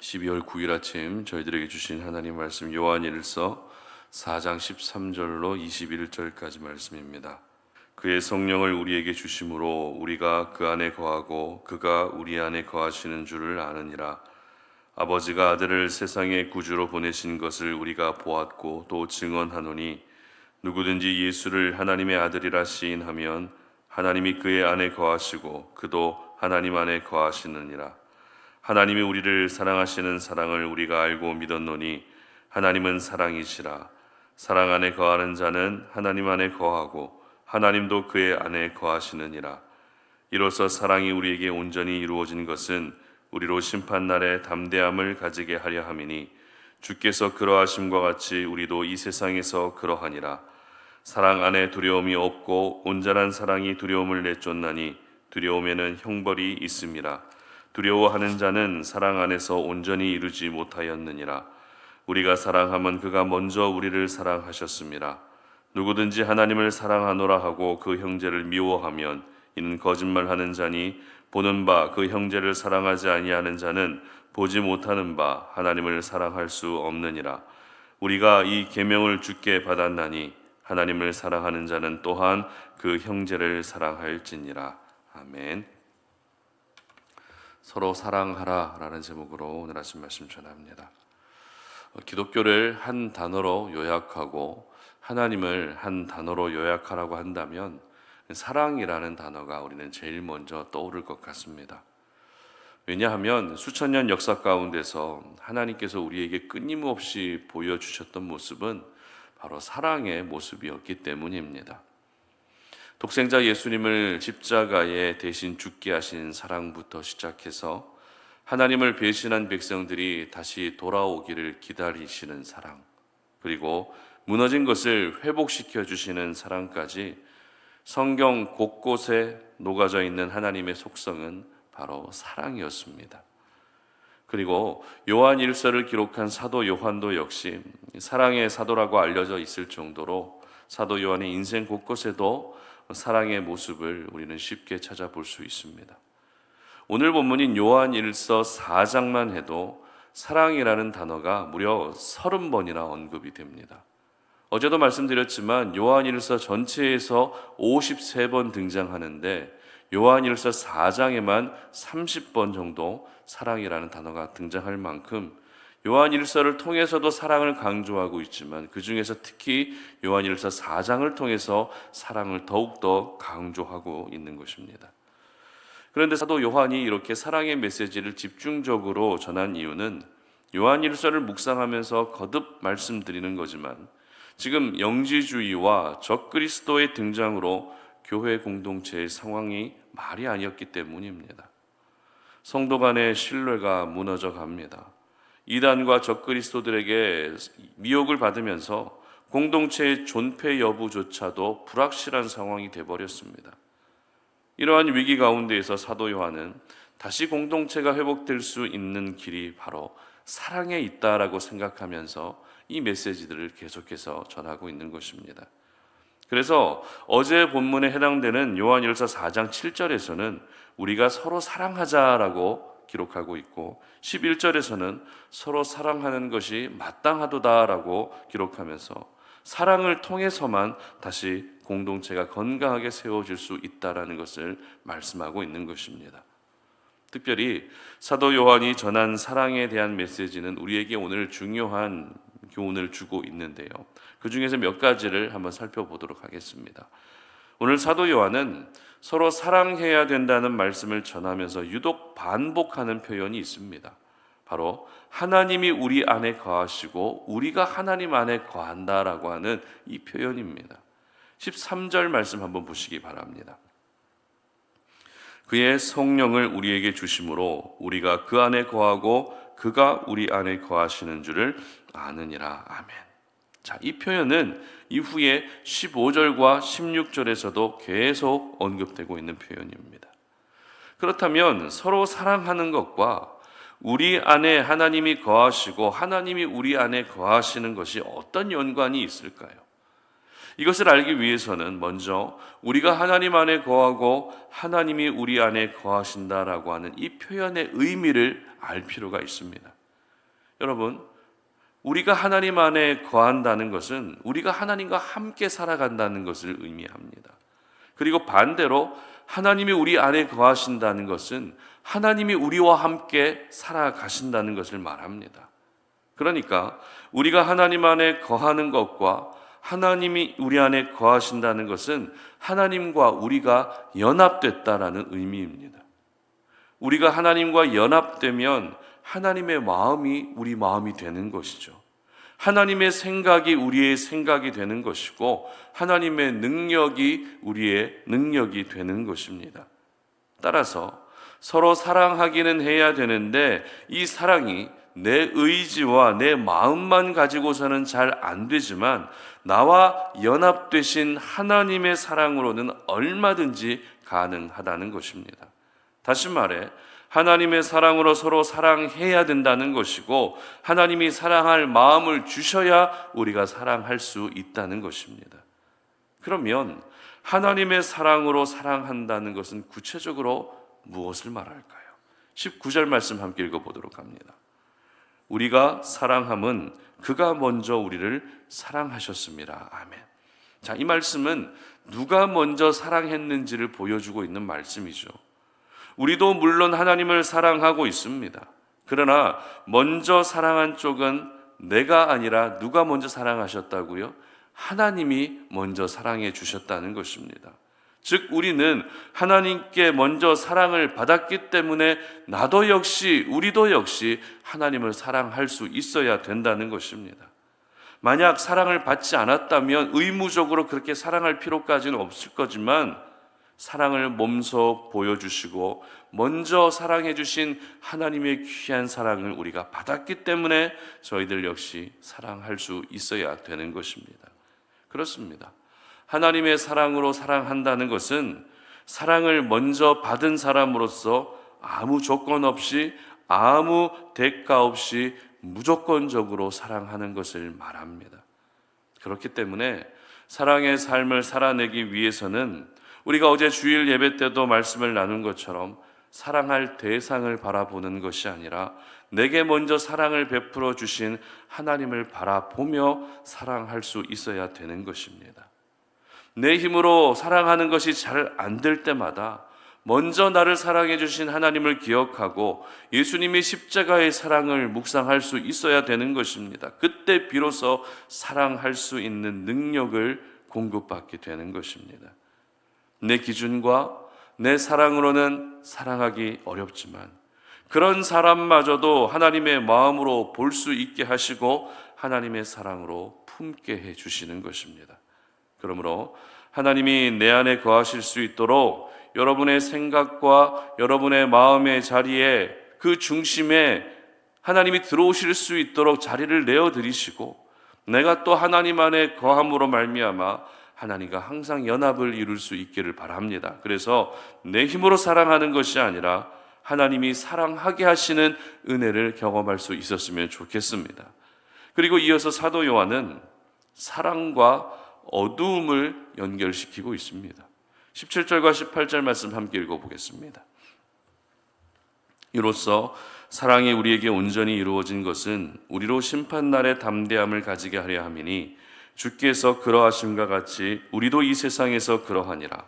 12월 9일 아침 저희들에게 주신 하나님 말씀 요한일서 4장 13절로 21절까지 말씀입니다. 그의 성령을 우리에게 주심으로 우리가 그 안에 거하고 그가 우리 안에 거하시는 줄을 아느니라. 아버지가 아들을 세상의 구주로 보내신 것을 우리가 보았고 또 증언하노니 누구든지 예수를 하나님의 아들이라 시인하면 하나님이 그의 안에 거하시고 그도 하나님 안에 거하시느니라. 하나님이 우리를 사랑하시는 사랑을 우리가 알고 믿었노니 하나님은 사랑이시라. 사랑 안에 거하는 자는 하나님 안에 거하고 하나님도 그의 안에 거하시느니라. 이로써 사랑이 우리에게 온전히 이루어진 것은 우리로 심판날에 담대함을 가지게 하려 함이니 주께서 그러하심과 같이 우리도 이 세상에서 그러하니라. 사랑 안에 두려움이 없고 온전한 사랑이 두려움을 내쫓나니 두려움에는 형벌이 있음이라. 두려워하는 자는 사랑 안에서 온전히 이루지 못하였느니라. 우리가 사랑하면 그가 먼저 우리를 사랑하셨음이라. 누구든지 하나님을 사랑하노라 하고 그 형제를 미워하면 이는 거짓말하는 자니 보는 바 그 형제를 사랑하지 아니하는 자는 보지 못하는 바 하나님을 사랑할 수 없느니라. 우리가 이 계명을 주께 받았나니 하나님을 사랑하는 자는 또한 그 형제를 사랑할지니라. 아멘. 서로 사랑하라 라는 제목으로 오늘 아침 말씀 전합니다. 기독교를 한 단어로 요약하고 하나님을 한 단어로 요약하라고 한다면 사랑이라는 단어가 우리는 제일 먼저 떠오를 것 같습니다. 왜냐하면 수천 년 역사 가운데서 하나님께서 우리에게 끊임없이 보여주셨던 모습은 바로 사랑의 모습이었기 때문입니다. 독생자 예수님을 십자가에 대신 죽게 하신 사랑부터 시작해서 하나님을 배신한 백성들이 다시 돌아오기를 기다리시는 사랑, 그리고 무너진 것을 회복시켜 주시는 사랑까지 성경 곳곳에 녹아져 있는 하나님의 속성은 바로 사랑이었습니다. 그리고 요한 일서를 기록한 사도 요한도 역시 사랑의 사도라고 알려져 있을 정도로 사도 요한의 인생 곳곳에도 사랑의 모습을 우리는 쉽게 찾아볼 수 있습니다. 오늘 본문인 요한일서 4장만 해도 사랑이라는 단어가 무려 30번이나 언급이 됩니다. 어제도 말씀드렸지만 요한일서 전체에서 53번 등장하는데 요한일서 4장에만 30번 정도 사랑이라는 단어가 등장할 만큼 요한일서를 통해서도 사랑을 강조하고 있지만 그 중에서 특히 요한일서 4장을 통해서 사랑을 더욱더 강조하고 있는 것입니다. 그런데 사도 요한이 이렇게 사랑의 메시지를 집중적으로 전한 이유는 요한일서를 묵상하면서 거듭 말씀드리는 거지만 지금 영지주의와 적그리스도의 등장으로 교회 공동체의 상황이 말이 아니었기 때문입니다. 성도 간의 신뢰가 무너져 갑니다. 이단과 적그리스도들에게 미혹을 받으면서 공동체의 존폐 여부조차도 불확실한 상황이 되어버렸습니다. 이러한 위기 가운데에서 사도 요한은 다시 공동체가 회복될 수 있는 길이 바로 사랑에 있다라고 생각하면서 이 메시지들을 계속해서 전하고 있는 것입니다. 그래서 어제 본문에 해당되는 요한일서 4장 7절에서는 우리가 서로 사랑하자라고 기록하고 있고 11절에서는 서로 사랑하는 것이 마땅하도다라고 기록하면서 사랑을 통해서만 다시 공동체가 건강하게 세워질 수 있다라는 것을 말씀하고 있는 것입니다. 특별히 사도 요한이 전한 사랑에 대한 메시지는 우리에게 오늘 중요한 교훈을 주고 있는데요. 그 중에서 몇 가지를 한번 살펴보도록 하겠습니다. 오늘 사도 요한은 서로 사랑해야 된다는 말씀을 전하면서 유독 반복하는 표현이 있습니다. 바로 하나님이 우리 안에 거하시고 우리가 하나님 안에 거한다라고 하는 이 표현입니다. 13절 말씀 한번 보시기 바랍니다. 그의 성령을 우리에게 주심으로 우리가 그 안에 거하고 그가 우리 안에 거하시는 줄을 아느니라. 아멘. 자, 이 표현은 이후에 15절과 16절에서도 계속 언급되고 있는 표현입니다. 그렇다면 서로 사랑하는 것과 우리 안에 하나님이 거하시고 하나님이 우리 안에 거하시는 것이 어떤 연관이 있을까요? 이것을 알기 위해서는 먼저 우리가 하나님 안에 거하고 하나님이 우리 안에 거하신다라고 하는 이 표현의 의미를 알 필요가 있습니다. 여러분, 우리가 하나님 안에 거한다는 것은 우리가 하나님과 함께 살아간다는 것을 의미합니다. 그리고 반대로 하나님이 우리 안에 거하신다는 것은 하나님이 우리와 함께 살아가신다는 것을 말합니다. 그러니까 우리가 하나님 안에 거하는 것과 하나님이 우리 안에 거하신다는 것은 하나님과 우리가 연합됐다라는 의미입니다. 우리가 하나님과 연합되면 하나님의 마음이 우리 마음이 되는 것이죠. 하나님의 생각이 우리의 생각이 되는 것이고 하나님의 능력이 우리의 능력이 되는 것입니다. 따라서 서로 사랑하기는 해야 되는데 이 사랑이 내 의지와 내 마음만 가지고서는 잘 안 되지만 나와 연합되신 하나님의 사랑으로는 얼마든지 가능하다는 것입니다. 다시 말해 하나님의 사랑으로 서로 사랑해야 된다는 것이고 하나님이 사랑할 마음을 주셔야 우리가 사랑할 수 있다는 것입니다. 그러면 하나님의 사랑으로 사랑한다는 것은 구체적으로 무엇을 말할까요? 19절 말씀 함께 읽어보도록 합니다. 우리가 사랑함은 그가 먼저 우리를 사랑하셨습니다. 아멘. 자, 이 말씀은 누가 먼저 사랑했는지를 보여주고 있는 말씀이죠. 우리도 물론 하나님을 사랑하고 있습니다. 그러나 먼저 사랑한 쪽은 내가 아니라 누가 먼저 사랑하셨다고요? 하나님이 먼저 사랑해 주셨다는 것입니다. 즉 우리는 하나님께 먼저 사랑을 받았기 때문에 우리도 역시 하나님을 사랑할 수 있어야 된다는 것입니다. 만약 사랑을 받지 않았다면 의무적으로 그렇게 사랑할 필요까지는 없을 거지만 사랑을 몸소 보여주시고 먼저 사랑해 주신 하나님의 귀한 사랑을 우리가 받았기 때문에 저희들 역시 사랑할 수 있어야 되는 것입니다. 그렇습니다. 하나님의 사랑으로 사랑한다는 것은 사랑을 먼저 받은 사람으로서 아무 조건 없이 아무 대가 없이 무조건적으로 사랑하는 것을 말합니다. 그렇기 때문에 사랑의 삶을 살아내기 위해서는 우리가 어제 주일 예배 때도 말씀을 나눈 것처럼 사랑할 대상을 바라보는 것이 아니라 내게 먼저 사랑을 베풀어 주신 하나님을 바라보며 사랑할 수 있어야 되는 것입니다. 내 힘으로 사랑하는 것이 잘 안 될 때마다 먼저 나를 사랑해 주신 하나님을 기억하고 예수님의 십자가의 사랑을 묵상할 수 있어야 되는 것입니다. 그때 비로소 사랑할 수 있는 능력을 공급받게 되는 것입니다. 내 기준과 내 사랑으로는 사랑하기 어렵지만 그런 사람마저도 하나님의 마음으로 볼 수 있게 하시고 하나님의 사랑으로 품게 해 주시는 것입니다. 그러므로 하나님이 내 안에 거하실 수 있도록 여러분의 생각과 여러분의 마음의 자리에 그 중심에 하나님이 들어오실 수 있도록 자리를 내어드리시고 내가 또 하나님 안에 거함으로 말미암아 하나님과 항상 연합을 이룰 수 있기를 바랍니다. 그래서 내 힘으로 사랑하는 것이 아니라 하나님이 사랑하게 하시는 은혜를 경험할 수 있었으면 좋겠습니다. 그리고 이어서 사도 요한은 사랑과 어두움을 연결시키고 있습니다. 17절과 18절 말씀 함께 읽어보겠습니다. 이로써 사랑이 우리에게 온전히 이루어진 것은 우리로 심판날의 담대함을 가지게 하려 함이니 주께서 그러하심과 같이 우리도 이 세상에서 그러하니라.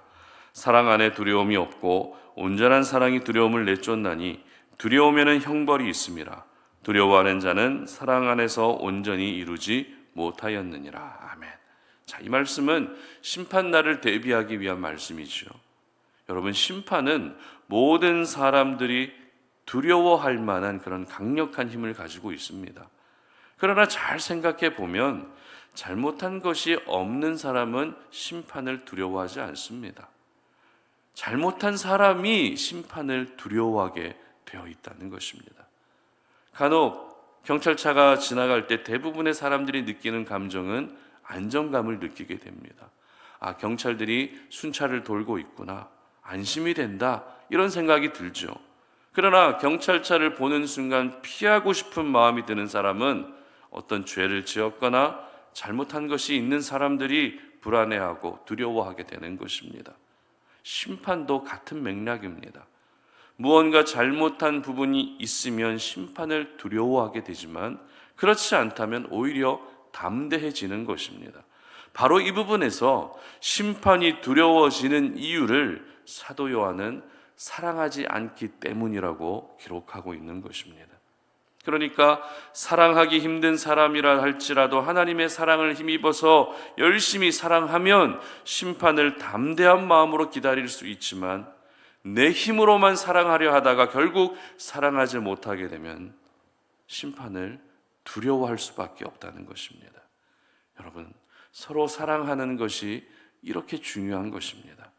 사랑 안에 두려움이 없고 온전한 사랑이 두려움을 내쫓나니 두려움에는 형벌이 있음이라. 두려워하는 자는 사랑 안에서 온전히 이루지 못하였느니라. 아멘. 자, 이 말씀은 심판날을 대비하기 위한 말씀이죠. 여러분, 심판은 모든 사람들이 두려워할 만한 그런 강력한 힘을 가지고 있습니다. 그러나 잘 생각해 보면 잘못한 것이 없는 사람은 심판을 두려워하지 않습니다. 잘못한 사람이 심판을 두려워하게 되어 있다는 것입니다. 간혹 경찰차가 지나갈 때 대부분의 사람들이 느끼는 감정은 안정감을 느끼게 됩니다. 아, 경찰들이 순찰을 돌고 있구나. 안심이 된다. 이런 생각이 들죠. 그러나 경찰차를 보는 순간 피하고 싶은 마음이 드는 사람은 어떤 죄를 지었거나 잘못한 것이 있는 사람들이 불안해하고 두려워하게 되는 것입니다. 심판도 같은 맥락입니다. 무언가 잘못한 부분이 있으면 심판을 두려워하게 되지만 그렇지 않다면 오히려 담대해지는 것입니다. 바로 이 부분에서 심판이 두려워지는 이유를 사도 요한은 사랑하지 않기 때문이라고 기록하고 있는 것입니다. 그러니까 사랑하기 힘든 사람이라 할지라도 하나님의 사랑을 힘입어서 열심히 사랑하면 심판을 담대한 마음으로 기다릴 수 있지만 내 힘으로만 사랑하려 하다가 결국 사랑하지 못하게 되면 심판을 두려워할 수밖에 없다는 것입니다. 여러분, 서로 사랑하는 것이 이렇게 중요한 것입니다.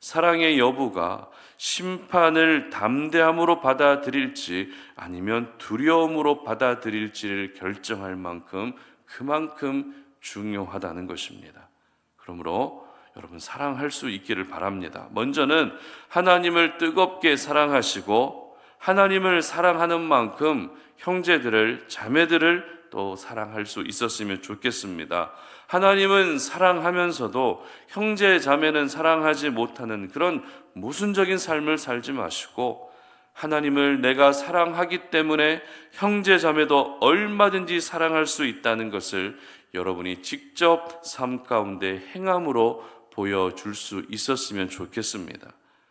사랑의 여부가 심판을 담대함으로 받아들일지 아니면 두려움으로 받아들일지를 결정할 만큼 그만큼 중요하다는 것입니다. 그러므로 여러분, 사랑할 수 있기를 바랍니다. 먼저는 하나님을 뜨겁게 사랑하시고 하나님을 사랑하는 만큼 형제들을, 자매들을 또 사랑할 수 있었으면 좋겠습니다. 하나님은 사랑하면서도 형제 자매는 사랑하지 못하는 그런 모순적인 삶을 살지 마시고 하나님을 내가 사랑하기 때문에 형제 자매도 얼마든지 사랑할 수 있다는 것을 여러분이 직접 삶 가운데 행함으로 보여줄 수 있었으면 좋겠습니다.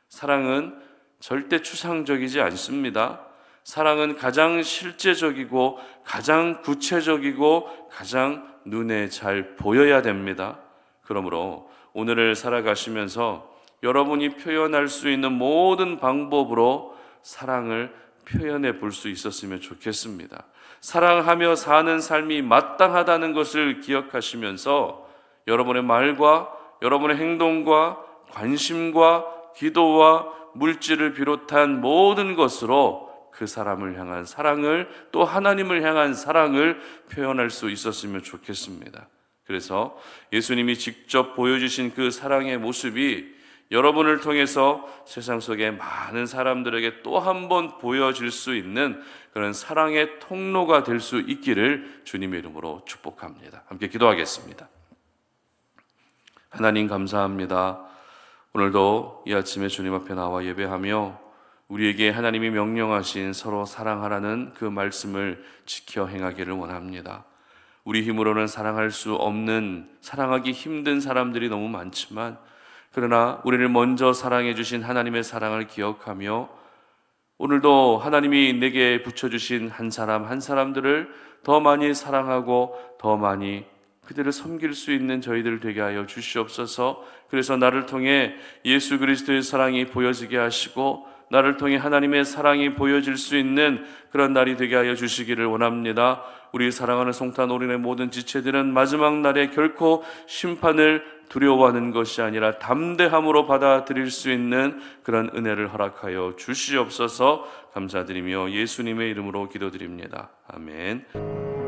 사랑은 절대 추상적이지 않습니다. 사랑은 가장 실제적이고 가장 구체적이고 가장 눈에 잘 보여야 됩니다. 그러므로 오늘을 살아가시면서 여러분이 표현할 수 있는 모든 방법으로 사랑을 표현해 볼 수 있었으면 좋겠습니다. 사랑하며 사는 삶이 마땅하다는 것을 기억하시면서 여러분의 말과 여러분의 행동과 관심과 기도와 물질을 비롯한 모든 것으로 그 사람을 향한 사랑을, 또 하나님을 향한 사랑을 표현할 수 있었으면 좋겠습니다. 그래서 예수님이 직접 보여주신 그 사랑의 모습이 여러분을 통해서 세상 속에 많은 사람들에게 또 한 번 보여질 수 있는 그런 사랑의 통로가 될 수 있기를 주님의 이름으로 축복합니다. 함께 기도하겠습니다. 하나님 감사합니다. 오늘도 이 아침에 주님 앞에 나와 예배하며 우리에게 하나님이 명령하신 서로 사랑하라는 그 말씀을 지켜 행하기를 원합니다. 우리 힘으로는 사랑할 수 없는, 사랑하기 힘든 사람들이 너무 많지만 그러나 우리를 먼저 사랑해 주신 하나님의 사랑을 기억하며 오늘도 하나님이 내게 붙여주신 한 사람 한 사람들을 더 많이 사랑하고 더 많이 그들을 섬길 수 있는 저희들 되게 하여 주시옵소서. 그래서 나를 통해 예수 그리스도의 사랑이 보여지게 하시고 나를 통해 하나님의 사랑이 보여질 수 있는 그런 날이 되게 하여 주시기를 원합니다. 우리 사랑하는 송탄 오륜의 모든 지체들은 마지막 날에 결코 심판을 두려워하는 것이 아니라 담대함으로 받아들일 수 있는 그런 은혜를 허락하여 주시옵소서. 감사드리며 예수님의 이름으로 기도드립니다. 아멘.